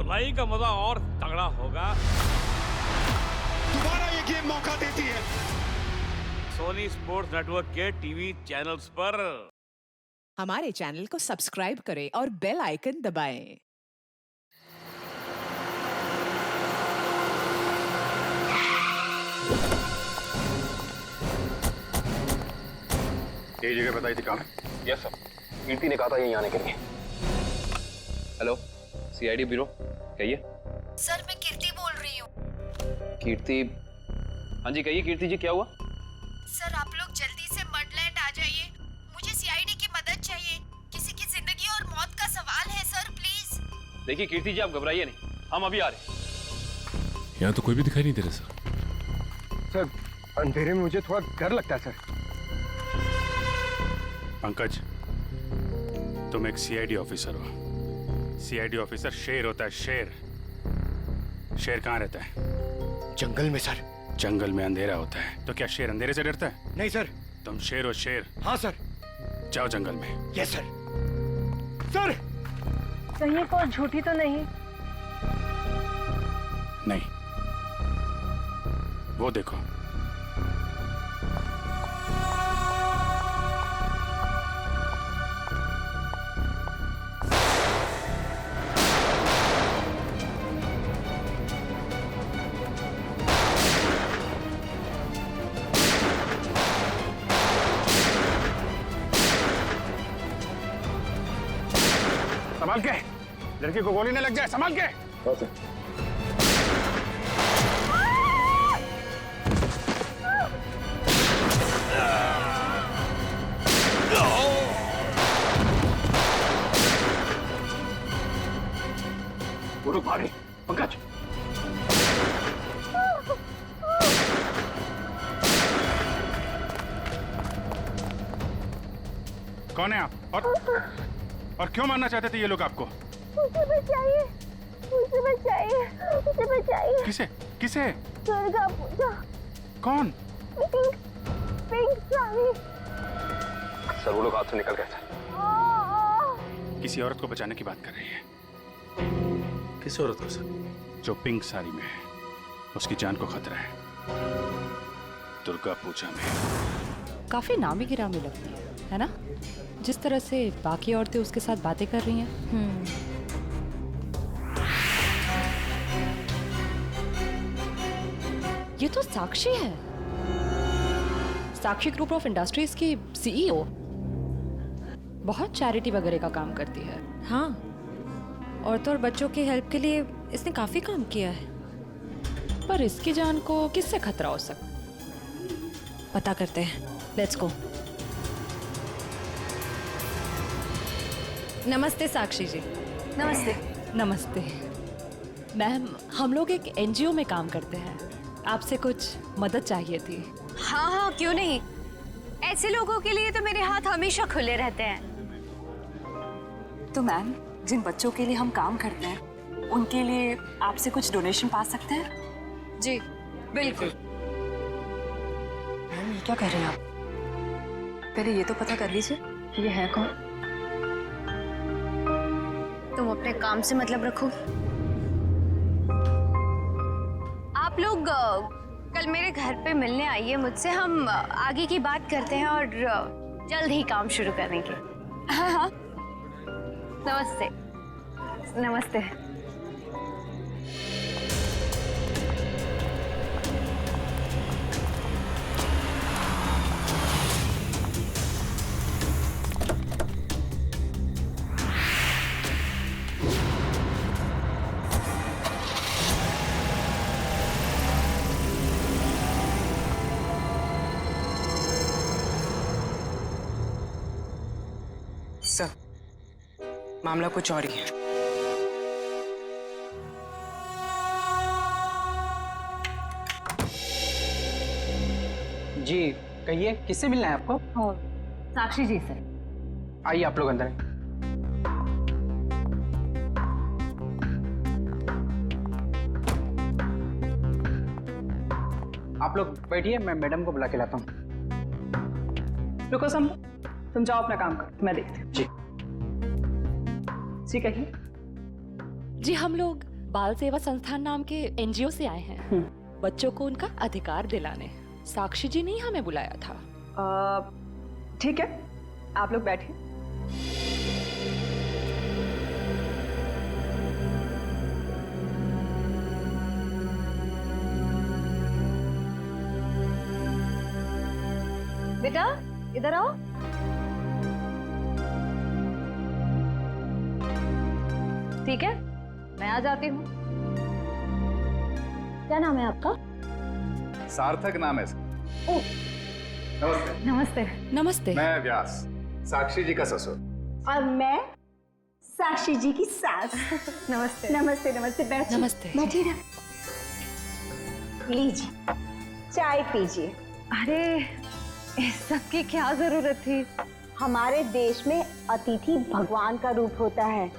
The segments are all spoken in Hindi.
धुलाई का मजा और तगड़ा होगा। दोबारा ये गेम मौका देती है। सोनी स्पोर्ट्स नेटवर्क के टीवी चैनल्स पर। हमारे चैनल को सब्सक्राइब करें और बेल आइकन दबाएं। यही जगह बताई थी कहाँ? यस सर, कीर्ति ने कहा था यहीं आने के लिए। हेलो, सीआईडी ब्यूरो, कहिए। सर मैं कीर्ति बोल रही हूँ। कीर्ति? हाँ जी कहिए कीर्ति जी, क्या हुआ? सर आप लोग जल्दी से मडलैंड आ जाइए, मुझे सीआईडी की मदद चाहिए। किसी की जिंदगी और मौत का सवाल है सर, प्लीज। देखिए कीर्ति जी, आप घबराइए नहीं, हम अभी आ रहे हैं। यहाँ तो कोई भी दिखाई नहीं दे रहा सर। सर अंधेरे में मुझे थोड़ा डर लगता है सर। पंकज, तुम एक सीआईडी ऑफिसर हो। सीआईडी ऑफिसर शेर होता है, शेर। शेर कहाँ रहता है? जंगल में सर। जंगल में अंधेरा होता है, तो क्या शेर अंधेरे से डरता है? नहीं सर। तुम शेर हो, शेर। हाँ सर। जाओ जंगल में। Yes sir. सर कहीं कोई झूठी तो नहीं? नहीं, वो देखो। संभाल के, लड़की को गोली न लग जाए, संभाल के। वो रुक भागे, पंकज। कौन है आप? और क्यों मारना चाहते थे ये लोग आपको? मुझे बचाइए, मुझे बचाइए, मुझे बचाइए। किसे? किसे? दुर्गा पूजा। कौन? Pink, pink sari. सर वो लोग हाथ से निकल गए थे। किसी औरत को बचाने की बात कर रही है। किस औरत को सर? जो पिंक साड़ी में है, उसकी जान को खतरा है। दुर्गा पूजा में। काफी नामी गिरामी लगती है ना? जिस तरह से बाकी औरतें उसके साथ बातें कर रही हैं। ये तो साक्षी है, साक्षी ग्रुप ऑफ इंडस्ट्रीज की सीईओ। बहुत चैरिटी वगैरह का काम करती है। हाँ, औरतों और बच्चों की हेल्प के लिए इसने काफी काम किया है। पर इसकी जान को किससे खतरा हो सकता? पता करते हैं, लेट्स गो। नमस्ते साक्षी जी। नमस्ते। नमस्ते मैम, हम लोग एक एनजीओ में काम करते हैं, आपसे कुछ मदद चाहिए थी। हाँ हाँ क्यों नहीं, ऐसे लोगों के लिए तो मेरे हाथ हमेशा खुले रहते हैं। तो मैम, जिन बच्चों के लिए हम काम करते हैं उनके लिए आपसे कुछ डोनेशन पा सकते हैं? जी बिल्कुल। मैम ये क्या कर रहे हैं आप? पहले ये तो पता कर लीजिए कि ये है कौन। तुम अपने काम से मतलब रखो। आप लोग कल मेरे घर पे मिलने आइए मुझसे, हम आगे की बात करते हैं और जल्द ही काम शुरू करेंगे। हाँ हाँ, नमस्ते। नमस्ते। सर, मामला कुछ और ही है। जी कहिए, किससे मिलना है आपको? साक्षी जी से। आइए आप लोग अंदर। आप लोग बैठिए, मैं मैडम को बुला के लाता हूँ। रुको तुम जाओ अपना काम करो, मैं देखती हूँ। जी जी कहिए। जी हम लोग बाल सेवा संस्थान नाम के एनजीओ से आए हैं बच्चों को उनका अधिकार दिलाने। साक्षी जी ने ही हमें बुलाया था। ठीक है, आप लोग बैठिए। बेटा इधर आओ। ठीक है, मैं आ जाती हूँ। क्या नाम है आपका? सार्थक नाम है सर। ओह, नमस्ते। नमस्ते। नमस्ते। मैं व्यास, साक्षी जी का ससुर। और मैं साक्षी जी की सास। नमस्ते। नमस्ते नमस्ते, बैठिए। नमस्ते। बैठिए ना, लीजिए चाय पीजिए। अरे इस सब की क्या जरूरत थी? हमारे देश में अतिथि भगवान का रूप होता है।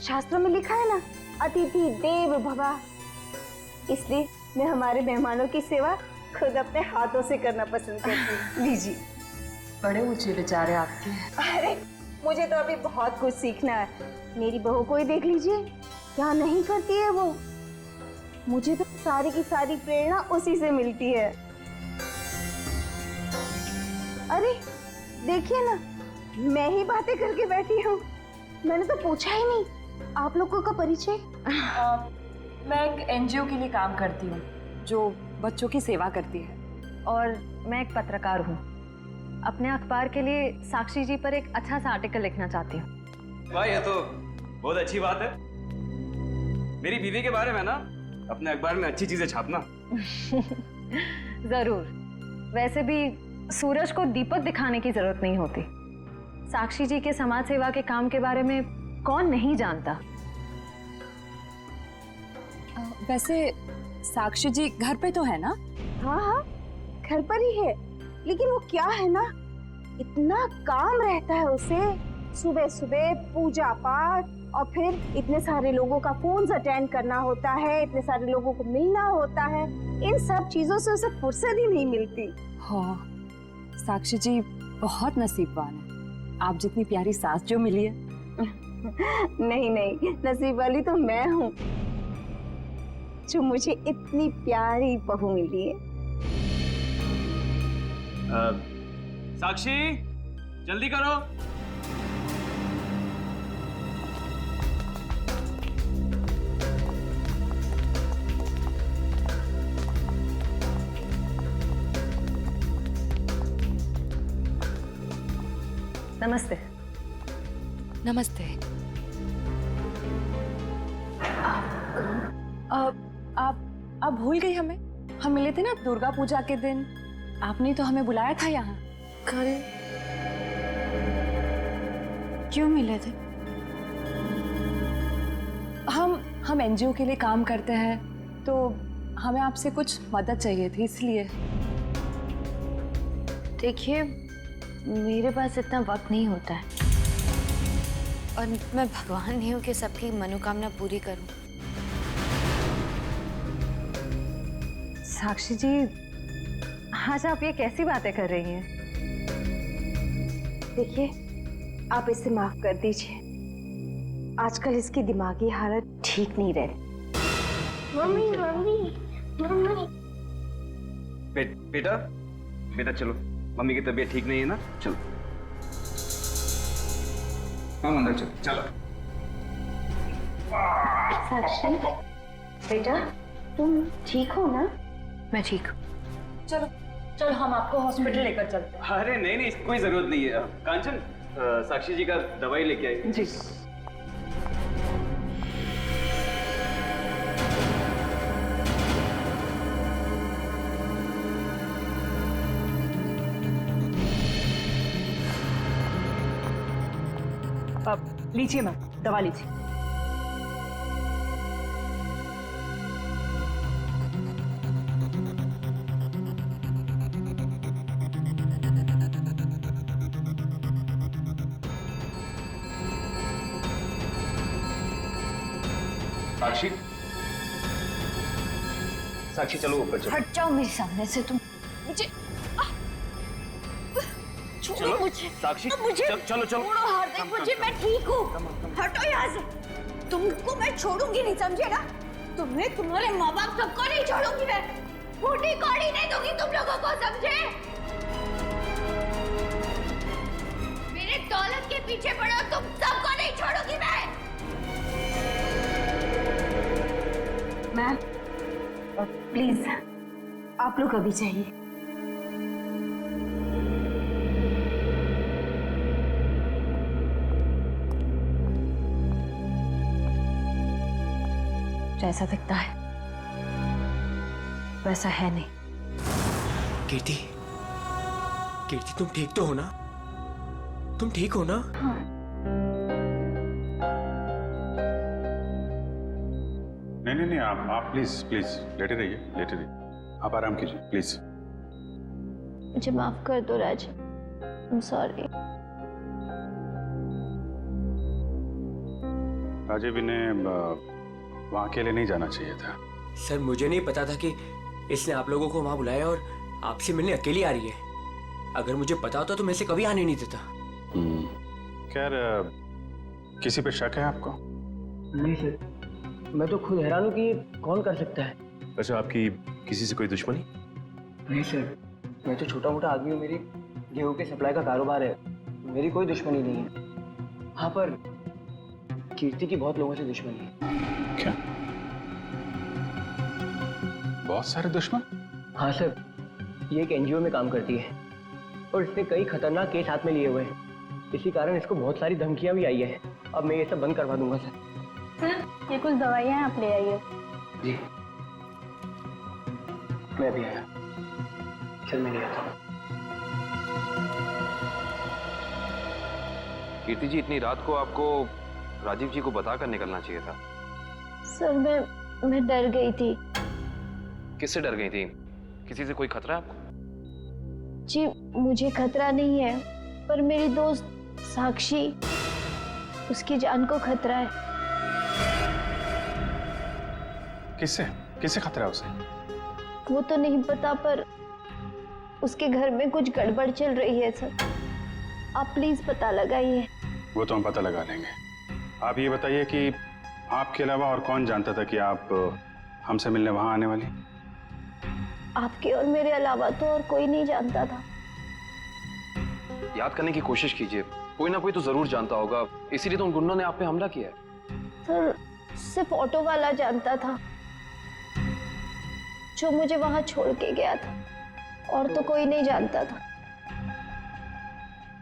शास्त्रों में लिखा है ना, अतिथि देव भव। इसलिए मैं हमारे मेहमानों की सेवा खुद अपने हाथों से करना पसंद करती हूँ। लीजिए। बड़े ऊंचे विचार है आपके। अरे मुझे तो अभी बहुत कुछ सीखना है। मेरी बहू को ही देख लीजिए, क्या नहीं करती है वो। मुझे तो सारी की सारी प्रेरणा उसी से मिलती है। अरे देखिए ना, मैं ही बातें करके बैठी हूँ। मैंने तो पूछा ही नहीं आप लोगों का परिचय। मैं एक एनजीओ के लिए काम करती हूँ जो बच्चों की सेवा करती है। और मैं एक पत्रकार हूँ। अपने अखबार के लिए साक्षी जी पर एक अच्छा सा आर्टिकल लिखना चाहती हूँ। भाई ये तो बहुत अच्छी बात है। मेरी बीवी के बारे में ना अपने अखबार में अच्छी चीजें छापना। जरूर। वैसे भी सूरज को दीपक दिखाने की जरूरत नहीं होती। साक्षी जी के समाज सेवा के काम के बारे में कौन नहीं जानता। वैसे साक्षी जी घर पे तो है ना? हाँ हाँ, घर पर ही है। लेकिन वो क्या है ना, इतना काम रहता है उसे। सुबह सुबह पूजा पाठ और फिर इतने सारे लोगों का फोन अटेंड करना होता है, इतने सारे लोगों को मिलना होता है। इन सब चीजों से उसे फुर्सत ही नहीं मिलती। हाँ, साक्षी जी बहुत नसीबवान है। आप जितनी प्यारी सास जो मिली है। नहीं नहीं, नसीब वाली तो मैं हूँ जो मुझे इतनी प्यारी बहू मिली है। साक्षी जल्दी करो। नमस्ते। नमस्ते। आप भूल गई हमें? हम मिले थे ना दुर्गा पूजा के दिन। आपने तो हमें बुलाया था यहाँ। क्यों मिले थे? हम एनजीओ के लिए काम करते हैं, तो हमें आपसे कुछ मदद चाहिए थी, इसलिए। देखिए, मेरे पास इतना वक्त नहीं होता है और मैं भगवान नहीं हूँ कि सबकी मनोकामना पूरी करूं। साक्षी जी, आज आप ये कैसी बातें कर रही हैं? देखिए, आप इसे माफ कर दीजिए। आजकल इसकी दिमागी हालत ठीक नहीं रहती। Mummy mummy mummy. बेटा बेटा चलो, मम्मी की तबीयत ठीक नहीं है ना, चलो। हम अंदर चलो। चलो। साक्षी बेटा, तुम ठीक हो ना? मैं ठीक हूँ। चलो हम आपको हॉस्पिटल लेकर चलते हैं। अरे नहीं नहीं, कोई जरूरत नहीं है। कांचन, साक्षी जी का दवाई लेके आई। जी। अब लीजिए मैम, दवा लीजिए। साक्षी, साक्षी चलो ऊपर चलो। हट जाओ मेरे सामने से तुम। मुझे चलो मुझे साक्षी, मुझे चलो चलो चलो। छोड़ो हार्दिक, मुझे मैं ठीक हूँ। हटो यहाँ से। तुमको मैं छोड़ूंगी नहीं, समझे ना? तुम्हें, तुम्हारे माँ बाप सबको नहीं छोड़ूंगी मैं। फूटी कौड़ी नहीं दूंगी तुम लोगों को, समझे? मेरे दौलत के पीछे पड़ो, तुम सबको नहीं छोड़ूंगी मैं। मैम, प्लीज आप लोग अभी चाहिए। जैसा दिखता है वैसा है नहीं। कीर्ति, कीर्ति तुम ठीक तो हो ना? तुम ठीक हो ना? हाँ। नहीं, आप प्लीज लेटे रहिए। आप आराम कीजिए प्लीज। मुझे माफ कर दो राज, आई एम सॉरी। राजीव, इन्हें वहाँ अकेले नहीं जाना चाहिए था। सर मुझे नहीं पता था कि इसने आप लोगों को वहां बुलाया और आपसे मिलने अकेली आ रही है। अगर मुझे पता होता तो मैं इसे कभी आने नहीं देता। खैर, किसी पे शक है आपको? नहीं सर, मैं तो खुद हैरान हूँ कि ये कौन कर सकता है। अच्छा, आपकी किसी से कोई दुश्मनी? नहीं सर, मैं तो छोटा मोटा आदमी हूँ। मेरी गेहूं के सप्लाई का कारोबार है, मेरी कोई दुश्मनी नहीं है। हाँ, पर कीर्ति की बहुत लोगों से दुश्मनी है। क्या? बहुत सारे दुश्मन? हाँ सर, ये एक एनजीओ में काम करती है और इसने कई खतरनाक केस हाथ में लिए हुए हैं। इसी कारण इसको बहुत सारी धमकियां भी आई है। अब मैं ये सब बंद करवा दूंगा सर। सर, ये कुछ दवाइयाँ आप ले आइए। जी, मैं भी आया। चल मैं ले आता हूँ। कीर्ति जी, इतनी रात को आपको राजीव जी को बता कर निकलना चाहिए था। सर मैं डर गई थी। किससे डर गई थी? किसी से कोई खतरा है आपको? जी मुझे खतरा नहीं है, पर मेरी दोस्त साक्षी, उसकी जान को खतरा है। किससे खतरा है उसे? वो तो नहीं पता, पर उसके घर में कुछ गड़बड़ चल रही है सर। आप प्लीज पता लगाइए। वो तो हम पता लगा लेंगे। आप ये बताइए कि आपके अलावा और कौन जानता था कि आप हमसे मिलने वहां आने वाली? आपके और मेरे अलावा तो और कोई नहीं जानता था। याद करने की कोशिश कीजिए, कोई ना कोई तो जरूर जानता होगा, इसीलिए तो उन गुंडों ने आप पे हमला किया है। सर सिर्फ ऑटो वाला जानता था, जो मुझे वहां छोड़ के गया था, और तो कोई नहीं जानता था।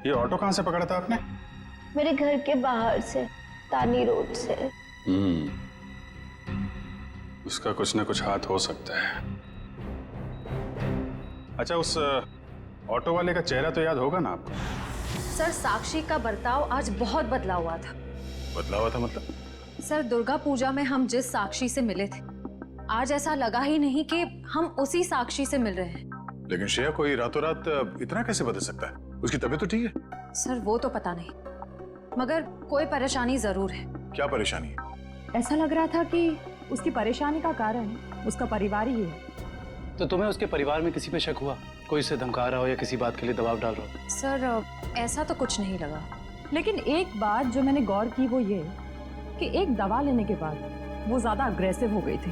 ये ऑटो कहां से पकड़ा था आपने? मेरे घर के बाहर से, तानी रोड से। उसका कुछ ना कुछ हाथ हो सकता है। अच्छा, उस ऑटो वाले का चेहरा तो याद होगा ना आपको? सर, साक्षी का बर्ताव आज बहुत बदला हुआ था। बदला हुआ था मतलब? सर, दुर्गा पूजा में हम जिस साक्षी से मिले थे, आज ऐसा लगा ही नहीं कि हम उसी साक्षी से मिल रहे हैं। लेकिन श्रेया, कोई रातों रात इतना कैसे बदल सकता है? उसकी तबीयत तो ठीक है? सर वो तो पता नहीं, मगर कोई परेशानी जरूर है। क्या परेशानी है? ऐसा लग रहा था कि उसकी परेशानी का कारण उसका परिवार ही है। तो तुम्हें उसके परिवार में किसी पे शक हुआ? कोई उसे धमका रहा हो या किसी बात के लिए दबाव डाल रहा हो? सर ऐसा तो कुछ नहीं लगा, लेकिन एक बात जो मैंने गौर की वो ये कि एक दवा लेने के बाद वो ज्यादा अग्रेसिव हो गई थी।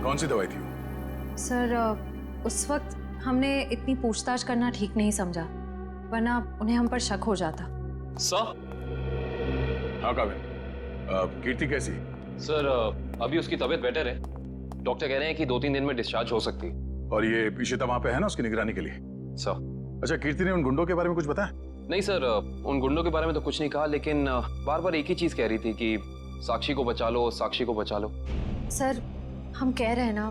कौन सी दवाई थी? सर उस वक्त हमने इतनी पूछताछ करना ठीक नहीं समझा, वरना उन्हें हम पर शक हो जाता। सर? हाँ काबिल, कीर्ति कैसी? सर अभी उसकी तबीयत बेटर है। डॉक्टर कह रहे हैं कि 2-3 दिन में डिस्चार्ज हो सकती है। और ये इशिता वहां पे है ना उसकी निगरानी के लिए? सर। अच्छा, कीर्ति ने उन गुंडों के बारे में कुछ बताया? नहीं सर, उन गुंडों के बारे में तो कुछ नहीं कहा, लेकिन बार बार एक ही चीज कह रही थी कि साक्षी को बचा लो, साक्षी को बचा लो। सर हम कह रहे हैं ना,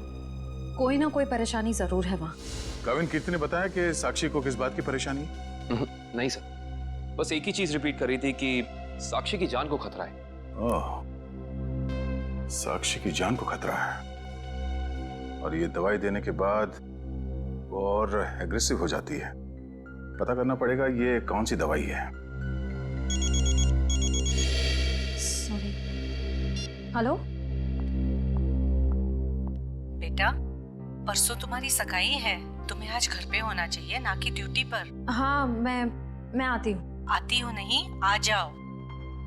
कोई ना कोई परेशानी जरूर है वहाँ। काविन, कीर्ति ने बताया कि साक्षी को किस बात की परेशानी है? नहीं सर, बस एक ही चीज रिपीट कर रही थी कि साक्षी की जान को खतरा है। ओह, साक्षी की जान को खतरा है। और ये दवाई देने के बाद वो और एग्रेसिव हो जाती है। पता करना पड़ेगा ये कौन सी दवाई है। सॉरी। हेलो बेटा, परसों तुम्हारी सगाई है, तुम्हें आज घर पे होना चाहिए, ना कि ड्यूटी पर। हाँ मैं आती हूँ। आती हो नहीं, आ जाओ।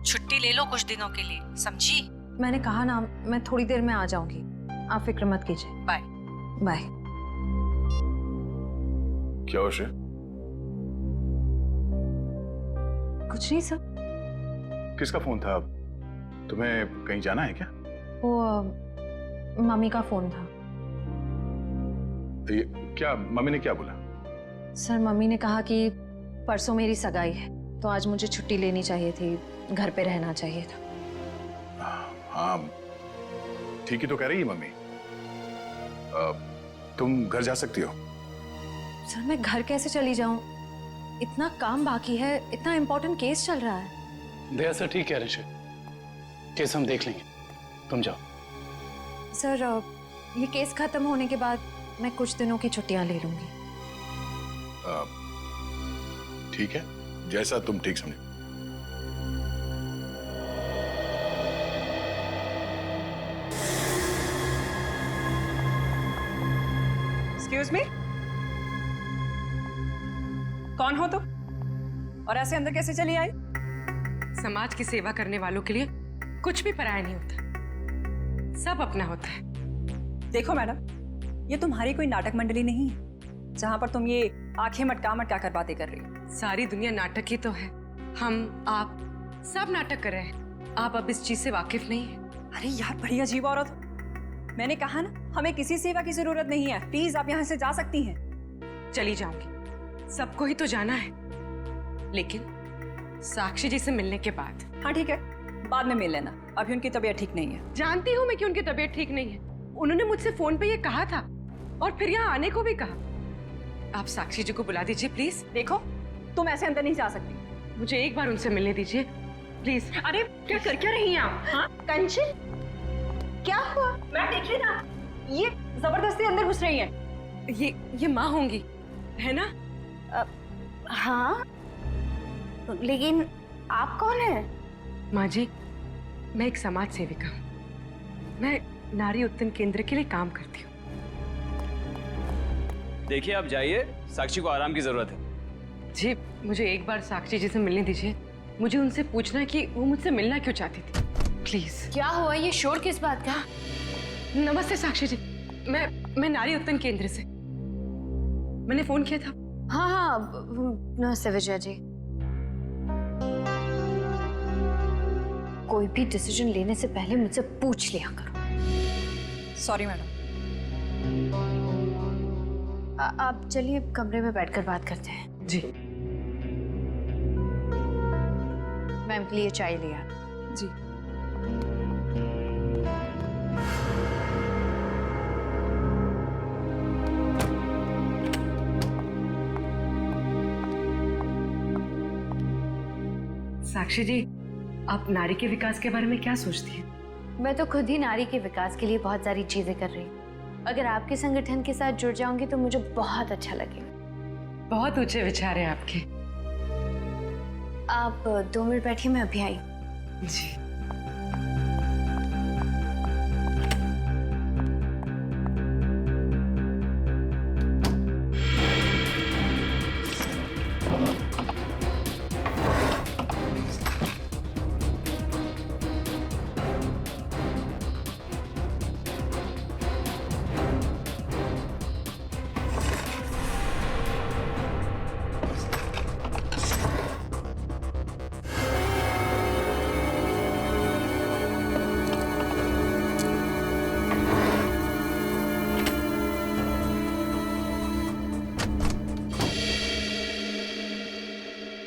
छुट्टी ले लो कुछ दिनों के लिए, समझी? मैंने कहा ना, मैं थोड़ी देर में आ जाऊंगी, आप फिक्र मत कीजिए। बाय। बाय। क्या हो श्रेय? कुछ नहीं सर। किसका फोन था? तुम्हें कहीं जाना है क्या? वो मम्मी का फोन था। ये क्या, मम्मी ने क्या बोला? सर मम्मी ने कहा कि परसों मेरी सगाई है, तो आज मुझे छुट्टी लेनी चाहिए थी, घर पे रहना चाहिए था। हाँ ठीक ही तो कह रही है मम्मी। तुम घर जा सकती हो। सर मैं घर कैसे चली जाऊं? इतना काम बाकी है, इतना इम्पोर्टेंट केस चल रहा है। दया सर ठीक कह रहे श्रेय, केस हम देख लेंगे, तुम जाओ। सर ये केस खत्म होने के बाद मैं कुछ दिनों की छुट्टियां ले लूंगी। ठीक है, जैसा तुम ठीक समझो। एक्सक्यूज मी, कौन हो तुम और ऐसे अंदर कैसे चली आई? समाज की सेवा करने वालों के लिए कुछ भी पराया नहीं होता, सब अपना होता है। देखो मैडम, ये तुम्हारी कोई नाटक मंडली नहीं है जहां पर तुम ये आंखें मटका मटका कर बातें कर रही हो। सारी दुनिया नाटक ही तो है, हम आप सब नाटक कर रहे हैं। आप अब इस चीज से वाकिफ नहीं है। अरे यार बड़ी अजीब औरत हो। मैंने कहा ना, हमें किसी सेवा की जरूरत नहीं है, प्लीज आप यहाँ से जा सकती हैं। चली जाऊंगी, सबको ही तो जाना है, लेकिन साक्षी जी से मिलने के बाद। हाँ ठीक है, बाद में मिल लेना, अभी उनकी तबीयत ठीक नहीं है। जानती हूँ मैं कि उनकी तबीयत ठीक नहीं है, उन्होंने मुझसे फोन पे ये कहा था और फिर यहाँ आने को भी कहा। आप साक्षी जी को बुला दीजिए प्लीज। देखो तुम ऐसे अंदर नहीं जा सकती, मुझे एक बार उनसे मिलने दीजिए प्लीज। अरे क्या कर क्या रही हैं आप? हाँ कंचन, क्या हुआ? मैं देखिए ना, ये जबरदस्ती अंदर घुस रही है। ये माँ होंगी, है ना? हाँ, लेकिन आप कौन हैं? माँ जी, मैं एक समाज सेविका हूँ, मैं नारी उत्थान केंद्र के लिए काम करती हूँ। देखिए आप जाइए, साक्षी को आराम की जरूरत है। जी मुझे एक बार साक्षी जी से मिलने दीजिए, मुझे उनसे पूछना है कि वो मुझसे मिलना क्यों चाहती थी, प्लीज। क्या हुआ? ये शोर किस बात का? नमस्ते साक्षी जी, मैं नारी उत्थान केंद्र से, मैंने फोन किया था। हाँ हाँ, नमस्ते विजया जी। कोई भी डिसीजन लेने से पहले मुझसे पूछ लिया करो। Sorry madam. आप चलिए कमरे में बैठकर बात करते हैं। जी। मैम के लिए चाय लिया। जी। साक्षी जी, आप नारी के विकास के बारे में क्या सोचती हैं? मैं तो खुद ही नारी के विकास के लिए बहुत सारी चीजें कर रही हूँ। अगर आपके संगठन के साथ जुड़ जाऊंगी तो मुझे बहुत अच्छा लगेगा। बहुत ऊंचे विचार है आपके। आप 2 मिनट बैठिए, मैं अभी आई। जी।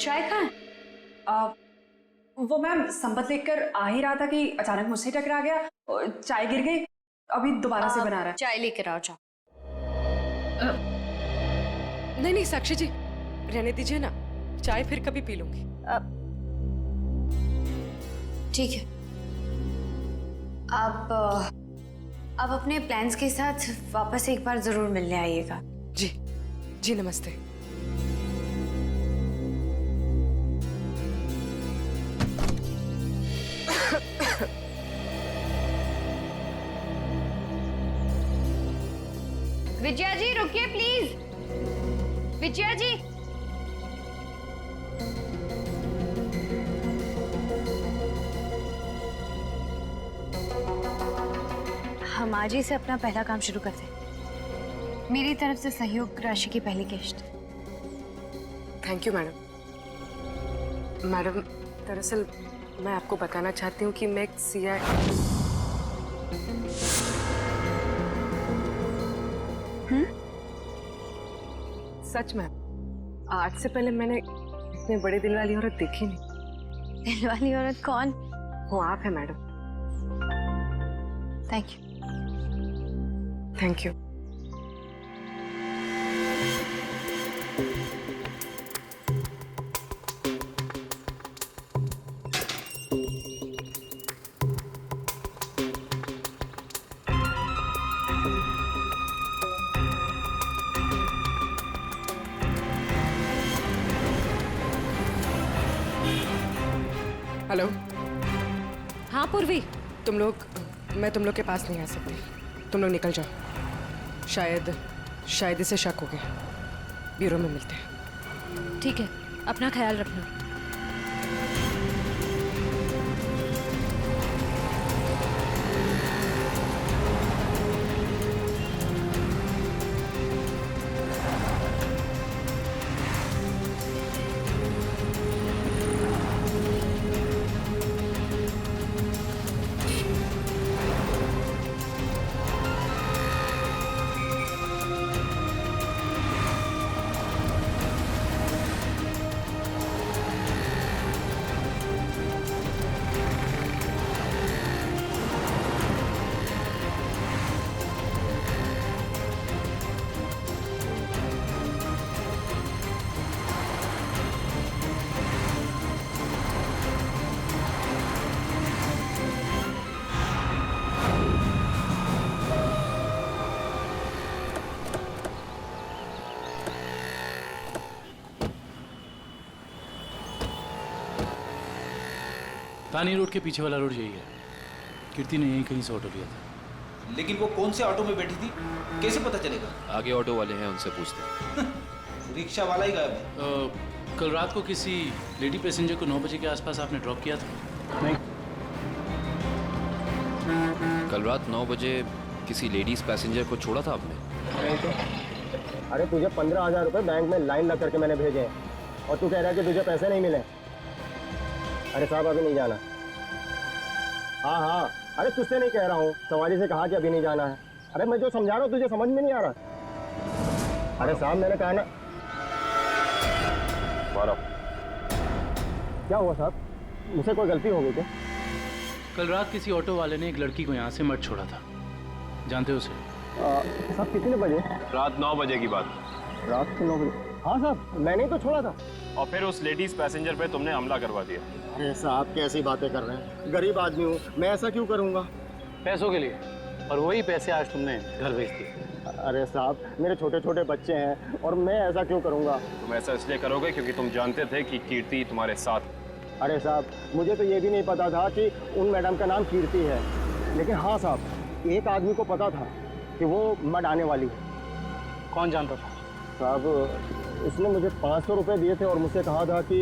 चाय कहाँ है? वो मैम संपत लेकर आ ही रहा था कि अचानक मुझसे टकरा गया और चाय गिर गई, अभी दोबारा से बना रहा है। चाय लेकर आओ। जाओ। नहीं नहीं साक्षी जी, रहने दीजिए ना, चाय फिर कभी पी लूंगी। ठीक है, आप अपने प्लान्स के साथ वापस एक बार जरूर मिलने आइएगा। जी जी, नमस्ते। विजया जी रुकिए प्लीज। विजया जी, हम आज ही से अपना पहला काम शुरू करते हैं। मेरी तरफ से सहयोग राशि की पहली किश्त। Thank you madam. मैडम, दरअसल मैं आपको बताना चाहती हूँ कि मैं एक सच में आज से पहले मैंने इतने बड़े दिल वाली औरत देखी नहीं। दिल वाली औरत कौन? वो आप है madam. Thank you. Thank you. Hello. हाँ पूर्वी। मैं तुम लोग के पास नहीं आ सकती। तुम लोग निकल जाओ। शायद इसे शक हो गया। ब्यूरो में मिलते हैं। ठीक है, अपना ख्याल रखना। तानी रोड के पीछे वाला रोड यही है। कीर्ति ने यहीं कहीं से ऑटो लिया था। लेकिन वो कौन से ऑटो में बैठी थी, कैसे पता चलेगा? आगे ऑटो वाले हैं, उनसे पूछते हैं। रिक्शा वाला ही गायब है। कल रात को किसी लेडी पैसेंजर को 9 बजे के आसपास आपने ड्रॉप किया था? नहीं। कल रात 9 बजे किसी लेडीज पैसेंजर को छोड़ा था आपने? नहीं तो। अरे तुझे 15,000 रुपये बैंक में लाइन लग करके मैंने भेजे हैं और तू कह रहा है कि तुझे पैसे नहीं मिले। अरे साहब अभी नहीं जाना। हाँ, अरे तुझसे नहीं कह रहा हूँ, सवारी से कहा कि अभी नहीं जाना है। अरे मैं जो समझा रहा हूँ तुझे समझ में नहीं आ रहा। अरे साहब मैंने कहा ना। क्या हुआ साहब, मुझसे कोई गलती हो गई क्या? कल रात किसी ऑटो वाले ने एक लड़की को यहाँ से मत छोड़ा था, जानते हो उसे? साहब कितने बजे? रात 9 बजे की बात। रात के 9 बजे? हाँ साहब मैंने ही तो छोड़ा था। और फिर उस लेडीज पैसेंजर पे तुमने हमला करवा दिया। अरे साहब कैसी बातें कर रहे हैं, गरीब आदमी हूँ मैं, ऐसा क्यों करूँगा? पैसों के लिए, और वही पैसे आज तुमने घर भेज दिए। अरे साहब मेरे छोटे छोटे बच्चे हैं और मैं ऐसा क्यों करूँगा? तुम ऐसा इसलिए करोगे क्योंकि तुम जानते थे कि कीर्ति तुम्हारे साथ। अरे साहब मुझे तो ये भी नहीं पता था कि उन मैडम का नाम कीर्ति है, लेकिन हाँ साहब एक आदमी को पता था कि वो मड आने वाली है। कौन जानता था? साहब उसने मुझे 500 रुपये दिए थे और मुझसे कहा था कि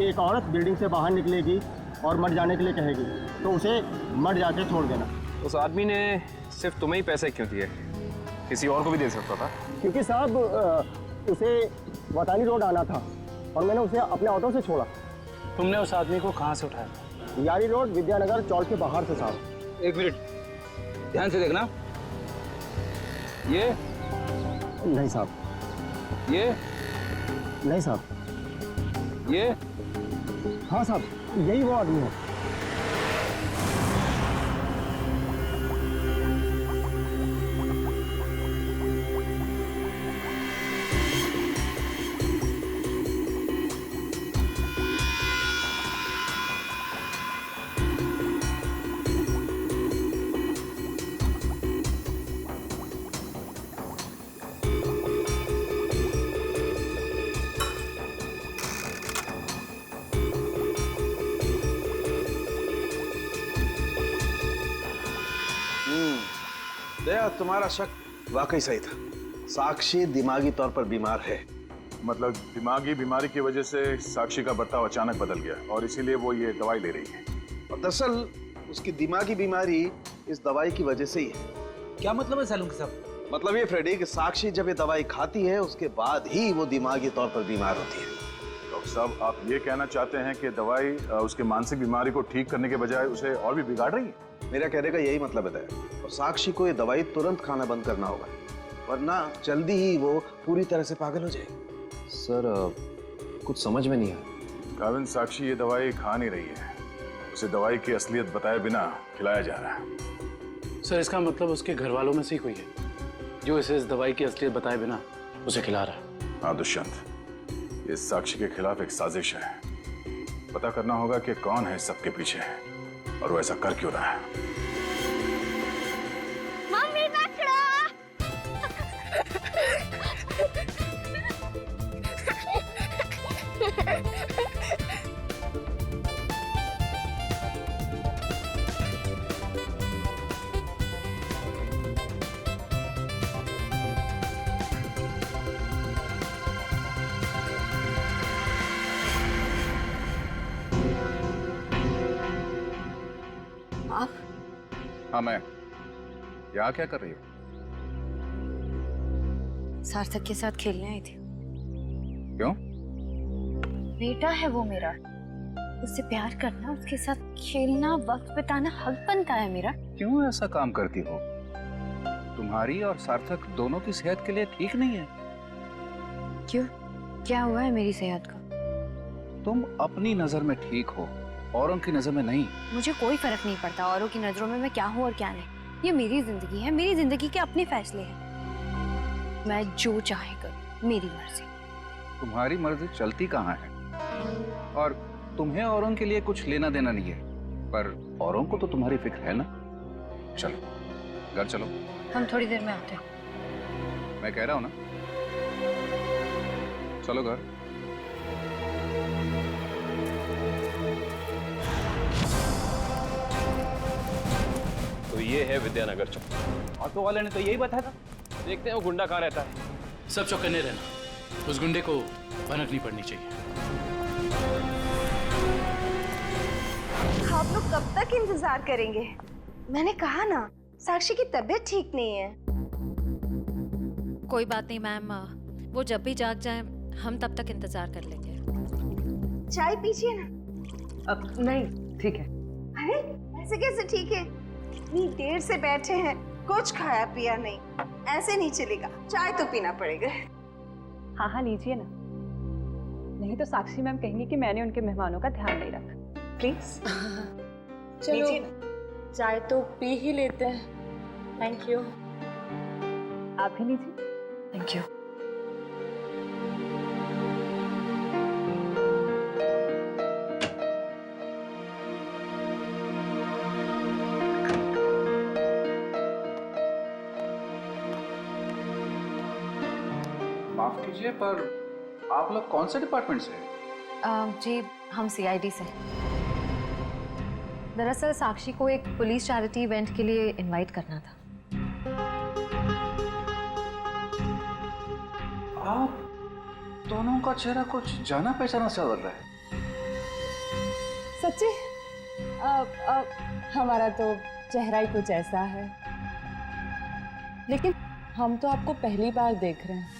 एक औरत बिल्डिंग से बाहर निकलेगी और मड जाने के लिए कहेगी तो उसे मड जाके छोड़ देना। उस आदमी ने सिर्फ तुम्हें ही पैसे क्यों दिए, किसी और को भी दे सकता था? क्योंकि साहब उसे वतानी रोड आना था और मैंने उसे अपने ऑटो से छोड़ा। तुमने उस आदमी को कहाँ से उठाया? यारी रोड विद्यानगर चौक के बाहर से साहब। एक मिनट ध्यान से देखना। ये नहीं साहब, ये नहीं साहब, ये हाँ साहब यही वो आदमी है। दया तुम्हारा शक वाकई सही था, साक्षी दिमागी तौर पर बीमार है। मतलब दिमागी बीमारी की वजह से साक्षी का बर्ताव अचानक बदल गया और इसीलिए वो ये दवाई ले रही है। और दरअसल उसकी दिमागी बीमारी इस दवाई की वजह से ही है। क्या मतलब है सैलून साहब? मतलब ये फ्रेडी कि साक्षी जब ये दवाई खाती है उसके बाद ही वो दिमागी तौर पर बीमार होती है। डॉक्टर साहब, आप ये कहना चाहते हैं कि दवाई उसके मानसिक बीमारी को ठीक करने के बजाय उसे और भी बिगाड़ रही है? मेरा कहने का यही मतलब है और साक्षी को ये दवाई तुरंत खाना बंद करना होगा, वरना जल्दी ही वो पूरी तरह से पागल हो जाएगी। सर कुछ समझ में नहीं आया। काविन, साक्षी ये दवाई खा नहीं रही है, उसे दवाई की असलियत बताए बिना खिलाया जा रहा है। सर इसका मतलब उसके घर वालों में से ही कोई है जो इसे इस दवाई की असलियत बताए बिना उसे खिला रहा है। हाँ दुष्यंत, ये साक्षी के खिलाफ एक साजिश है। पता करना होगा कि कौन है सबके पीछे और वो ऐसा कर क्यों रहा है। मम्मी पकड़ो। आप? हाँ मैं। यहाँ क्या कर रही हो? सार्थक के साथ खेलने आई थी। क्यों? बेटा है वो मेरा, उससे प्यार करना, उसके साथ खेलना, वक्त बिताना हक बनता है मेरा। क्यों ऐसा काम करती हो? तुम्हारी और सार्थक दोनों की सेहत के लिए ठीक नहीं है। क्यों? क्या हुआ है मेरी सेहत को? तुम अपनी नजर में ठीक हो, औरों की नजर में नहीं। मुझे कोई फर्क नहीं पड़ता औरों की नजरों में मैं क्या हूँ और क्या नहीं। ये मेरी जिंदगी है, मेरी जिंदगी के अपने फैसले हैं। मैं जो चाहे करूँ, मेरी मर्जी। तुम्हारी मर्जी चलती कहाँ है? और तुम्हें औरों के लिए कुछ लेना देना नहीं है, पर औरों को तो तुम्हारी फिक्र है ना। चलो घर चलो। हम थोड़ी देर में आते हैं। मैं कह रहा हूँ ना, चलो घर। तो ये है विद्यानगर चौक। ऑटो वाले ने तो यही बताया था। देखते हैं वो गुंडा कहाँ रहता है। सब चौकन्ने रहना, उस गुंडे को भनक नहीं पड़नी चाहिए। आप लोग कब तक इंतजार करेंगे? मैंने कहा ना, साक्षी की तबीयत ठीक नहीं है। कोई बात नहीं मैम, वो जब भी जाग जाए हम तब तक इंतजार कर लेंगे। चाय पीजिए ना। अब नहीं, ठीक है। अरे ऐसे कैसे ठीक है? इतनी देर से बैठे हैं, कुछ खाया पिया नहीं, ऐसे नहीं चलेगा, चाय तो पीना पड़ेगा। हाँ हाँ लीजिए ना, नहीं तो साक्षी मैम कहेंगी कि मैंने उनके मेहमानों का ध्यान नहीं रखा। प्लीज चलो चाय तो पी ही लेते हैं। Thank you. आप भी लीजिए। Thank you. माफ कीजिए, पर आप लोग कौन से डिपार्टमेंट से हैं? जी हम सीआईडी से। दरअसल साक्षी को एक पुलिस चैरिटी इवेंट के लिए इनवाइट करना था। आप दोनों का चेहरा कुछ जाना पहचाना सा लग रहा है। सच्ची? हमारा तो चेहरा ही कुछ ऐसा है, लेकिन हम तो आपको पहली बार देख रहे हैं।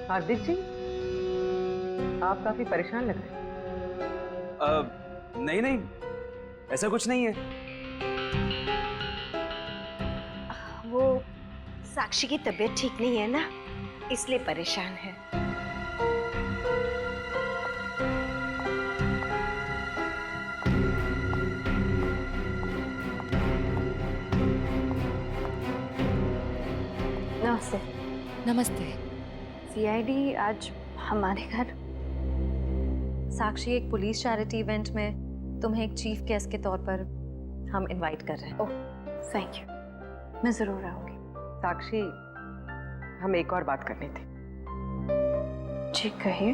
हार्दिक जी, आप काफी परेशान लग रहे हैं। नहीं नहीं, ऐसा कुछ नहीं है। वो साक्षी की तबीयत ठीक नहीं है ना, इसलिए परेशान है। नमस्ते। नमस्ते। सीआईडी आज हमारे घर। साक्षी, एक पुलिस चैरिटी इवेंट में तुम्हें एक चीफ गेस्ट के तौर पर हम इनवाइट कर रहे हैं। ओह थैंक यू, मैं जरूर आऊंगी। साक्षी, हम एक और बात करनी थी। जी कहिए।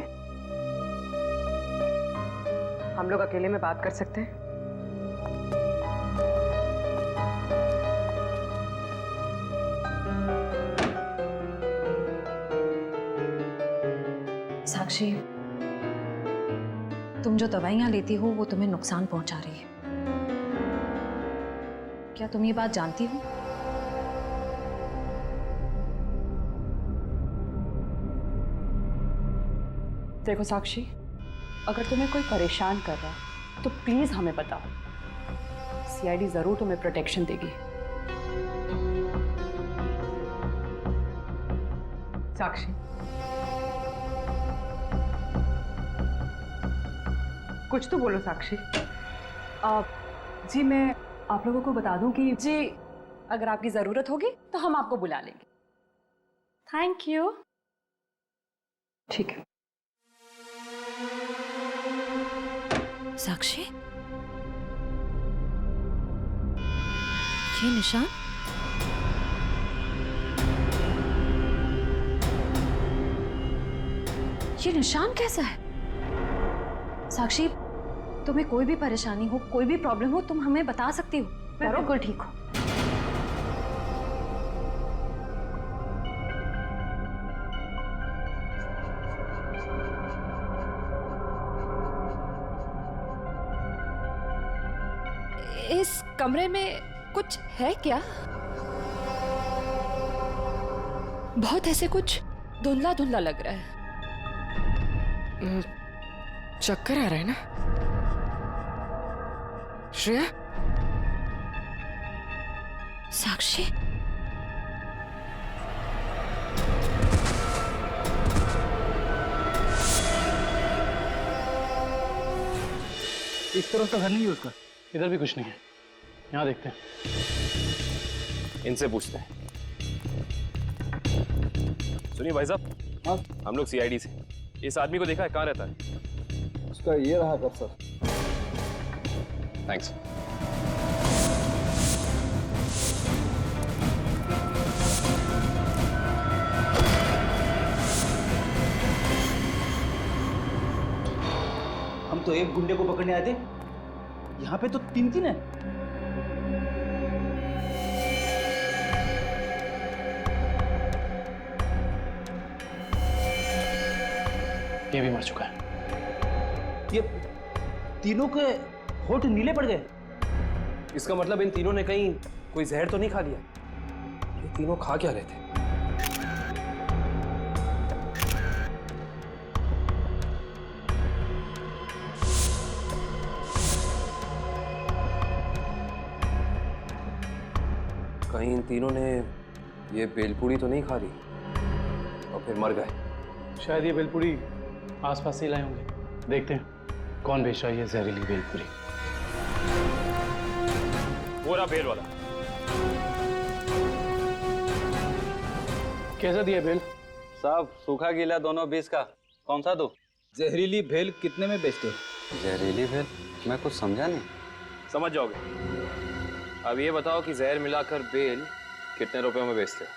हम लोग अकेले में बात कर सकते हैं? साक्षी, तुम जो दवाइयाँ लेती हो वो तुम्हें नुकसान पहुंचा रही है। क्या तुम ये बात जानती हो? देखो साक्षी, अगर तुम्हें कोई परेशान कर रहा है तो प्लीज हमें बताओ। सीआईडी जरूर तुम्हें प्रोटेक्शन देगी। साक्षी, कुछ तो बोलो साक्षी। जी मैं आप लोगों को बता दूं कि जी अगर आपकी जरूरत होगी तो हम आपको बुला लेंगे। Thank you. ठीक है। साक्षी, ये निशान? ये निशान कैसा है? साक्षी, तुम्हें कोई भी परेशानी हो, कोई भी प्रॉब्लम हो, तुम हमें बता सकती हो। मैं बिल्कुल ठीक हूँ। इस कमरे में कुछ है क्या? बहुत ऐसे कुछ धुंधला धुंधला लग रहा है। चक्कर आ रहा है ना श्रेया? साक्षी, इस तरफ तो घर नहीं है उसका। इधर भी कुछ नहीं है। यहाँ देखते हैं। इनसे पूछते हैं। सुनिए भाई साहब, हाँ हम लोग सीआईडी से। इस आदमी को देखा है, कहाँ रहता है? उसका ये रहा कर सर। थैंक्स। हम तो एक गुंडे को पकड़ने आए थे, यहाँ पे तो तीन तीन है। ये भी मर चुका है। ये तीनों के होठ नीले पड़ गए। इसका मतलब इन तीनों ने कहीं कोई जहर तो नहीं खा लिया? ये तीनों खा क्या रहे थे? कहीं इन तीनों ने ये बेलपूरी तो नहीं खा ली और फिर मर गए? शायद ये बेलपूरी आसपास से लाए होंगे। देखते हैं कौन बेच रहा है ये जहरीली बेलपूरी। वो रहा बेल वाला। कैसा दिया बेल? साहब सूखा गीला दोनों 20 का। कौन सा दो? जहरीली भेल कितने में बेचते हो? जहरीली भेल? मैं कुछ समझा नहीं। समझ जाओगे। अब ये बताओ कि जहर मिलाकर बेल कितने रुपयों में बेचते हो?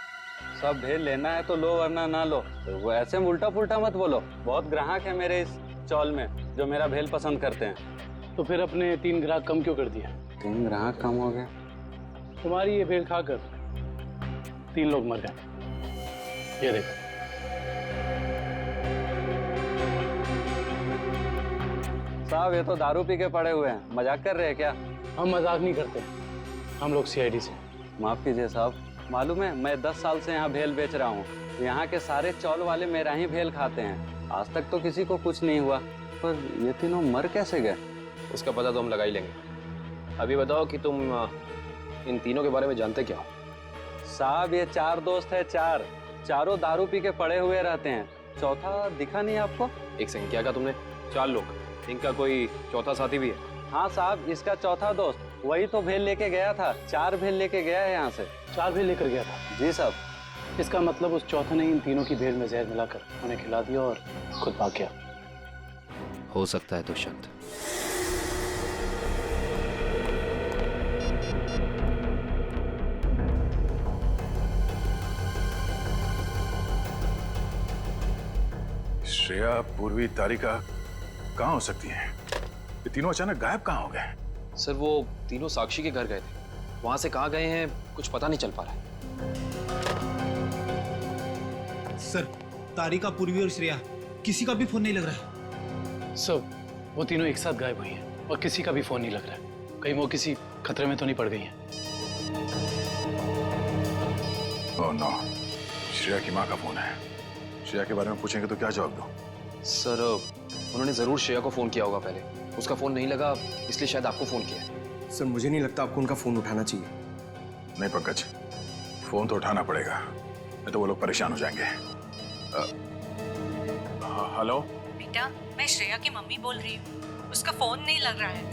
सब भेल लेना है तो लो वरना ना लो। तो वो ऐसे उल्टा पुल्टा मत बोलो। बहुत ग्राहक है मेरे इस चौल में जो मेरा भेल पसंद करते हैं। तो फिर अपने 3 ग्राहक कम क्यों कर दिया? 3 ग्राहक कम हो गए? तुम्हारी ये भेल खाकर 3 लोग मर गए। ये देखो। साहब ये तो दारू पी के पड़े हुए हैं। मजाक कर रहे हैं क्या? हम मजाक नहीं करते। हम लोग सीआईडी से। माफ कीजिए साहब, मालूम है मैं 10 साल से यहाँ भेल बेच रहा हूँ। यहाँ के सारे चौल वाले मेरा ही भेल खाते हैं। आज तक तो किसी को कुछ नहीं हुआ, पर ये तीनों मर कैसे गए? उसका पता तो हम लगा ही लेंगे। अभी बताओ कि तुम इन तीनों के बारे में जानते क्या हो? साहब ये 4 दोस्त है। चारों दारू पी के पड़े हुए रहते हैं। चौथा दिखा नहीं आपको? एक सेकंड, क्या कहा तुमने? 4 लोग। इनका कोई चौथा साथी भी है? हाँ साहब, इसका चौथा दोस्त वही तो भेल लेके गया था। 4 भेल लेके गया है यहाँ से। 4 भेल लेकर गया था? जी साहब। इसका मतलब उस चौथे ने इन तीनों की भेल में जहर मिलाकर उन्हें खिला दिया और खुद भाग गया। हो सकता है तो शायद। श्रेया, पूर्वी, तारिका कहाँ हो सकती हैं? ये तीनों अचानक गायब कहाँ हो गए? सर वो तीनों साक्षी के घर गए थे। वहां से कहाँ गए हैं कुछ पता नहीं चल पा रहा है। सर तारिका, पूर्वी और श्रेया किसी का भी फोन नहीं लग रहा है। सर वो तीनों एक साथ गायब हुई हैं और किसी का भी फोन नहीं लग रहा है। कहीं वो किसी खतरे में तो नहीं पड़ गई हैं? ओह नो, श्रेया की माँ का फोन है। श्रेया के बारे में पूछेंगे तो क्या जवाब दूं? सर उन्होंने जरूर श्रेया को फोन किया होगा पहले, उसका फोन नहीं लगा इसलिए शायद आपको फोन किया। सर मुझे नहीं लगता आपको उनका फोन उठाना चाहिए। नहीं पंकज, फोन तो उठाना पड़ेगा, नहीं तो वो लोग परेशान हो जाएंगे। हेलो बेटा, मैं श्रेया की मम्मी बोल रही हूँ। उसका फोन नहीं लग रहा है।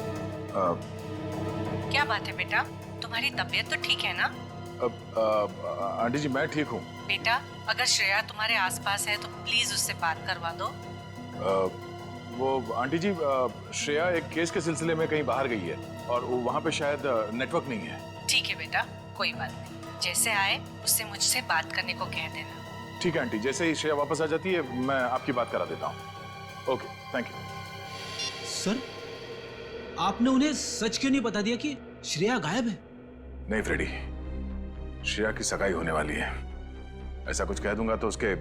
क्या बात है बेटा, तुम्हारी तबीयत तो ठीक है ना? आंटी जी मैं ठीक हूँ। बेटा, अगर श्रेया तुम्हारे आसपास है तो प्लीज उससे बात करवा दो। वो आंटी जी, श्रेया एक केस के सिलसिले में कहीं बाहर गई है और वहाँ पे शायद नेटवर्क नहीं है। ठीक है बेटा, कोई बात नहीं, जैसे आए उससे मुझसे बात करने को कह देना। ठीक है आंटी, जैसे ही श्रेया वापस आ जाती है मैं आपकी बात करा देता हूँ। Okay, thank you. सर, आपने उन्हें सच क्यों नहीं बता दिया कि श्रेया गायब है? नहीं फ्रेडी, श्रेया की सगाई होने वाली है। ऐसा कुछ कह दूंगा तो उसके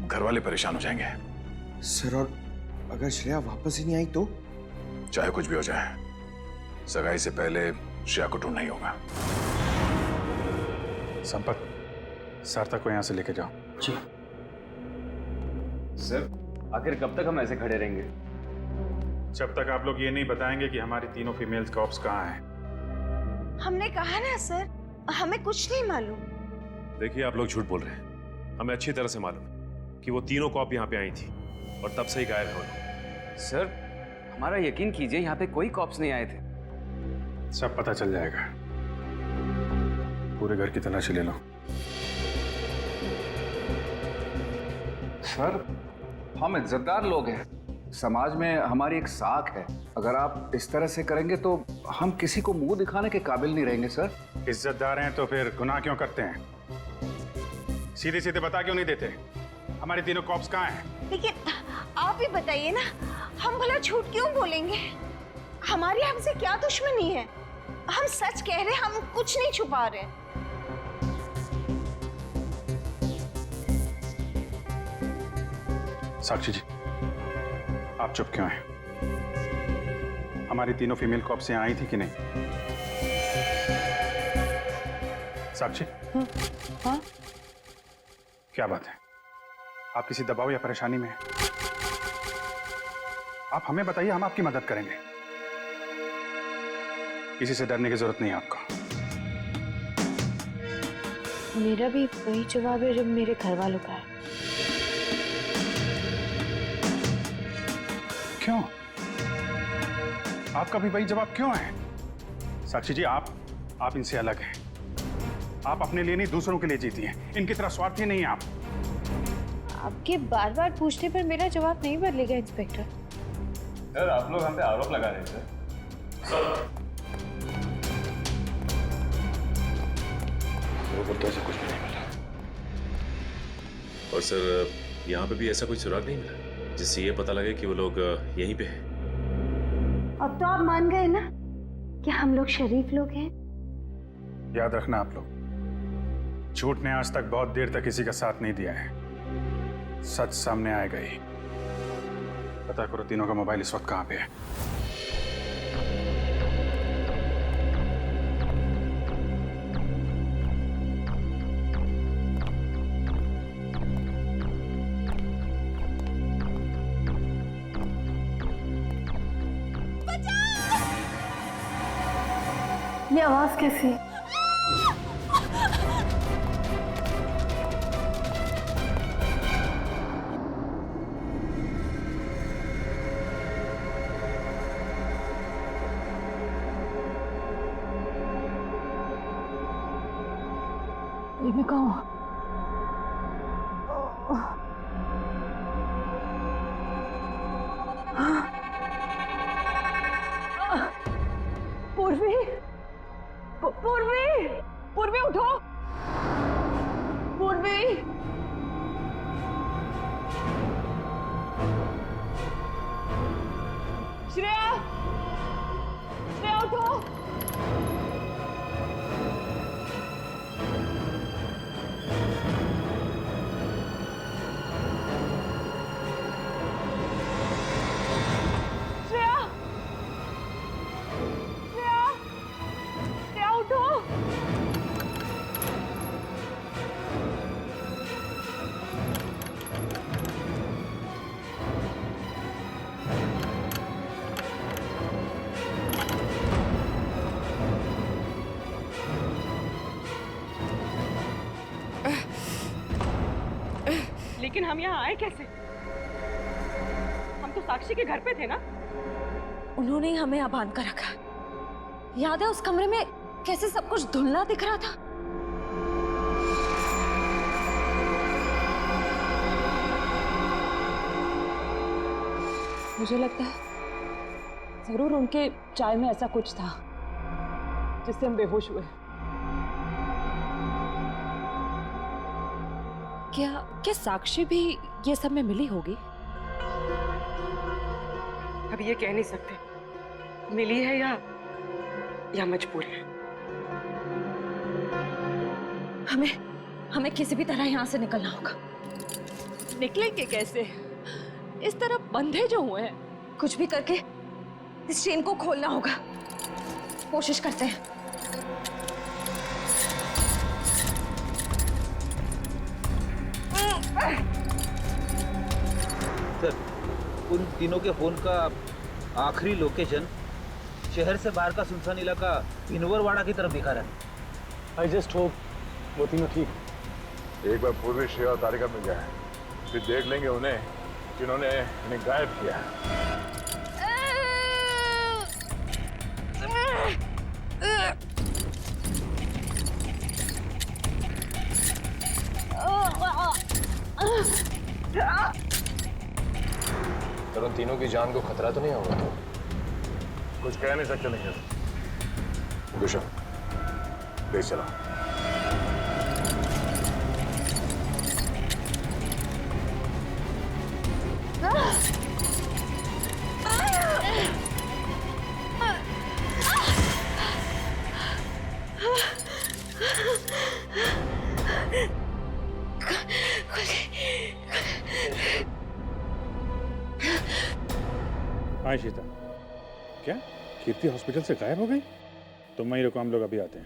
घर वाले परेशान हो जाएंगे। सर, और अगर श्रेया वापस ही नहीं आई तो? चाहे कुछ भी हो जाए, सगाई से पहले श्रेया को ढूंढना ही होगा। संपत, सार्थक को यहाँ से लेके जाओ। जी सर, आखिर कब तक हम ऐसे खड़े रहेंगे? जब तक आप लोग ये नहीं बताएंगे कि हमारी तीनों फीमेल्स कॉप्स कहाँ हैं। हमने कहा ना सर, हमें कुछ नहीं मालूम। देखिए, आप लोग झूठ बोल रहे हैं। हमें अच्छी तरह से मालूम है कि वो तीनों कॉप यहाँ पे आई थी और तब से ही गायब हो। सर, हमारा यकीन कीजिए, यहाँ पे कोई कॉप्स नहीं आए थे। सब पता चल जाएगा। पूरे घर की तलाशी ले लो। सर, हम इज्जतदार लोग हैं, समाज में हमारी एक साख है। अगर आप इस तरह से करेंगे तो हम किसी को मुंह दिखाने के काबिल नहीं रहेंगे। सर, इज्जतदार हैं तो फिर गुनाह क्यों करते हैं? सीधे सीधे बता क्यों नहीं देते हमारी तीनों कॉप्स कहाँ हैं? लेकिन आप ही बताइए ना, हम भला झूठ क्यों बोलेंगे? हमारी हमसे क्या दुश्मनी है? हम सच कह रहे हैं, हम कुछ नहीं छुपा रहे। साक्षी जी, आप चुप क्यों हैं? हमारी तीनों फीमेल कॉप्स यहाँ आई थी कि नहीं? साक्षी? हाँ? क्या बात है? आप किसी दबाव या परेशानी में हैं? आप हमें बताइए, हम आपकी मदद करेंगे। किसी से डरने की जरूरत नहीं है आपको। मेरा भी वही जवाब है जो मेरे घर वालों का है। क्यों? आपका भी वही जवाब क्यों है? साक्षी जी, आप इनसे अलग हैं। आप अपने लिए नहीं, दूसरों के लिए जीती हैं। इनकी तरह स्वार्थी नहीं है आप। आपके बार बार पूछने पर मेरा जवाब नहीं बदलेगा इंस्पेक्टर। सर, आप लोग हम पे आरोप लगा रहे हैं। सर, तो ऐसा कुछ भी नहीं मिला। और सर, यहाँ पे भी ऐसा कोई सुराग नहीं मिला जिससे ये पता लगे कि वो लोग यहीं पे हैं। अब तो आप मान गए ना कि हम लोग शरीफ लोग हैं। याद रखना आप लोग, झूठ ने आज तक बहुत देर तक किसी का साथ नहीं दिया है। सच सामने आएगा ही। पता करो तीनों का मोबाइल इस वक्त कहाँ पे है। ये आवाज कैसी? ये मैं कहूँ पूर्वी, पूर्वी, पूर्वी उठो, पूर्वी। श्रेया, श्रेया उठो। श्रेया, लेकिन हम यहाँ आए कैसे? हम तो साक्षी के घर पे थे ना। उन्होंने ही हमें यहाँ बांध कर रखा। याद है उस कमरे में कैसे सब कुछ धुंधला दिख रहा था? मुझे लगता है जरूर उनके चाय में ऐसा कुछ था जिससे हम बेहोश हुए। क्या साक्षी भी ये सब में मिली होगी? अब ये कह नहीं सकते मिली है या मजबूर है। हमें किसी भी तरह यहाँ से निकलना होगा। निकलेंगे कैसे? इस तरफ बंधे जो हुए हैं। कुछ भी करके इस चेन को खोलना होगा। कोशिश करते हैं। सर, उन तीनों के फोन का आखिरी लोकेशन शहर से बाहर का सुनसान इलाका भिनवरवाड़ा की तरफ दिखा रहा है। आई जस्ट होप वो तीनों ठीक। एक बार पूर्वी श्रेया और तारिका मिल जाए, फिर देख लेंगे उन्हें जिन्होंने इन्हें गायब किया। सर, उन तीनों की जान को खतरा तो नहीं होगा? कुछ कह नहीं सकते नहीं। गुशन, ले चला। हाँ शीता, क्या कीर्ति हॉस्पिटल से गायब हो गई? तुम वहीं रुको, हम लोग अभी आते हैं।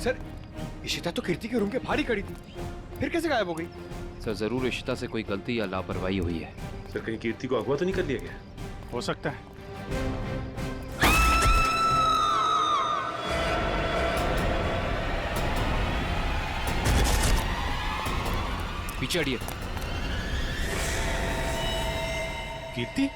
सर, इशिता तो कीर्ति के रूम के बाहर ही खड़ी थी, फिर कैसे गायब हो गई? सर, जरूर इशिता से कोई गलती या लापरवाही हुई है। सर, कहीं कीर्ति को अगवा तो नहीं कर लिया गया? हो सकता है। पीछे हटिए। कीर्ति?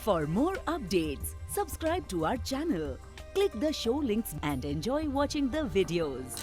For more updates, subscribe to our channel, click the show links and enjoy watching the videos.